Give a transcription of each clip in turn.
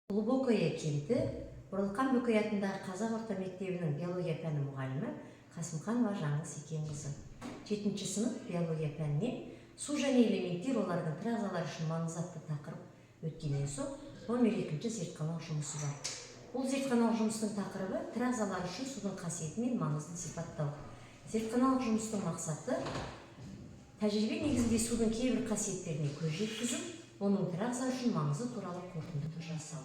Глубокое келді. Оралхан Бөкей атындағы Қазақ орта мектебінің биология пәні мұғалімі Қасымханова Жаңылыс Екенқызы. 7-ші сынып биология пәнінен су және элементтер олардың тірі ағзалар үшін маңызды атты тақырып өткеннен соң номер 2-ші зертханалық жұмысы бар. Бұл зертханалық жұмыстың тақырыбы тірі ағзалар үшін судың қасиеті мен маңызын сипаттау. Зертханалық жұмыстың мақсаты тәжірибе негізінде судың кейбір қасиеттеріне көз жеткізу, оның тірі ағза үшін маңызы туралы қорытынды жасау.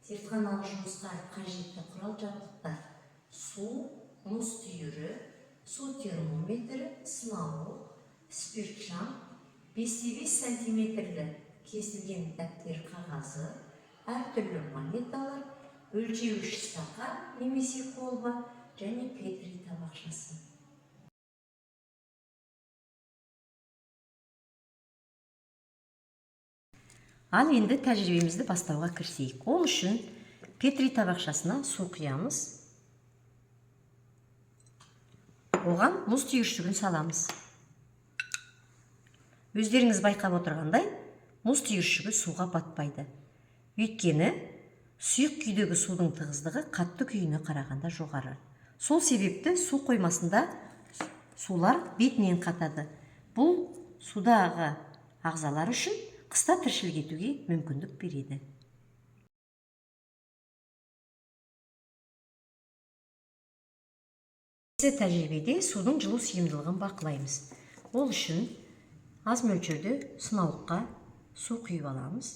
Зертханалық жұмысқа қажетті құрал жабдықтар: су, мұз түйірі, су термометрі, сынауық, спиртшам, 5-5 сантиметрлі кесілген дәптер қағазы, әртүрлі монеталар, өлшеуіш стақан немесе колба және петри табақшасы. Ал енді тәжірибемізді бастауға кірісейік. Ол үшін петри табақшасына су құямыз. Оған мұз түйіршігін саламыз. Өздеріңіз байқап отырғандай, мұз түйіршігі суға батпайды. Өйткені сұйық күйдегі судың тығыздығы қатты күйіне қарағанда жоғары. Сол себепті су қоймасында сулар бетінен қатады. Бұл судағы ағзалар үшін қыста тіршілік етуге мүмкіндік береді. Келесі тәжірибеде судың жылу сыйымдылығын бақылаймыз. Ол үшін аз мөлшерде сынауыққа су құйып аламыз.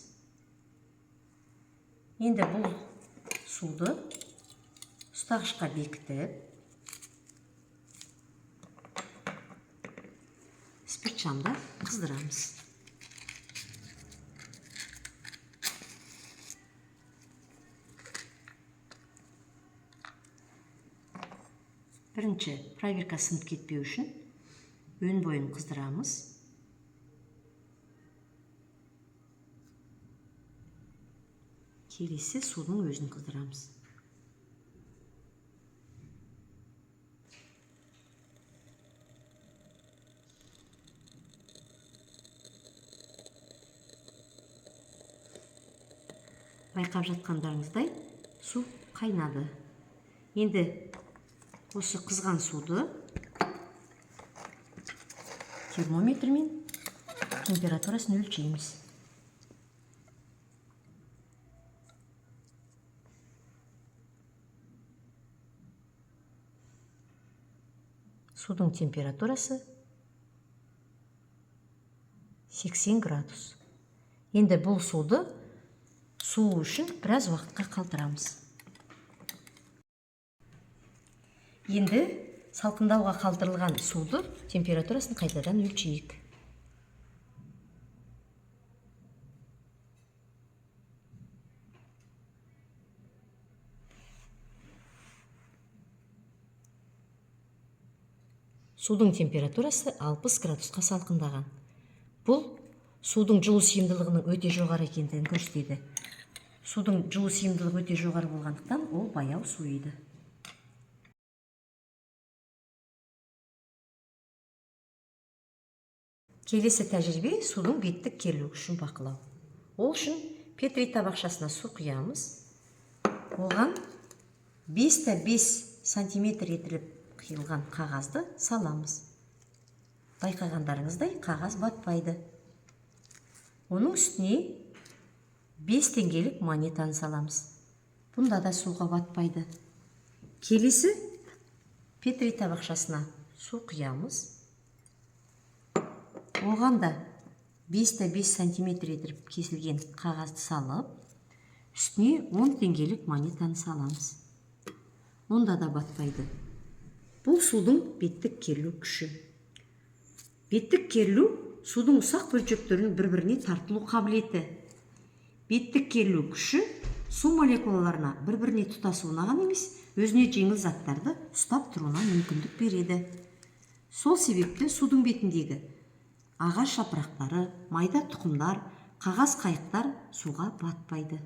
Енді бұл суды ұстағышқа бекітіп, спиртшамда қыздырамыз. Бірінші проверка сынып кетпеу үшін өн бойын қыздырамыз. Келесі судың өзін қыздырамыз. Байқап жатқандарыңыздай су қайнады. Енді осы қызған суды термометрмен температурасын өлшейміз. Судың температурасы 80 градус. Енді бұл суды су үшін біраз уақытқа қалдырамыз. Енді салқындауға қалдырылған суды температурасын қайтадан өлшейік. Судың температурасы 60 градусқа салқындаған. Бұл судың жылу сыйымдылығының өте жоғары екендігін көрсетеді. Судың жылу сыйымдылығы өте жоғары болғандықтан ол баяу суиды. Келесі тәжірибе судың беттік керілуі үшін бақылау. Ол үшін петри табақшасына су құямыз. Оған 5-5 сантиметр етіліп қиылған қағазды саламыз. Байқағандарыңыздай қағаз батпайды. Оның үстіне 5 теңгелік монетаны саламыз. Бұнда да суға батпайды. Келесі петри табақшасына су құямыз. Оған да 5-5 сантиметр етіліп кесілген қағазды салып, үстіне 10 теңгелік монетаны саламыз. Онда да батпайды. Бұл судың беттік керілу күші. Беттік керілу судың ұсақ бөлшектерінің бір-біріне тартылу қабілеті. Беттік керілу күші су молекулаларына бір-біріне тұтасуына ғана емес, өзіне жеңіл заттарды ұстап тұруына мүмкіндік береді. Сол себепті судың бетіндегі ағаш жапырақтары, майда тұқымдар, қағаз қайықтар суға батпайды.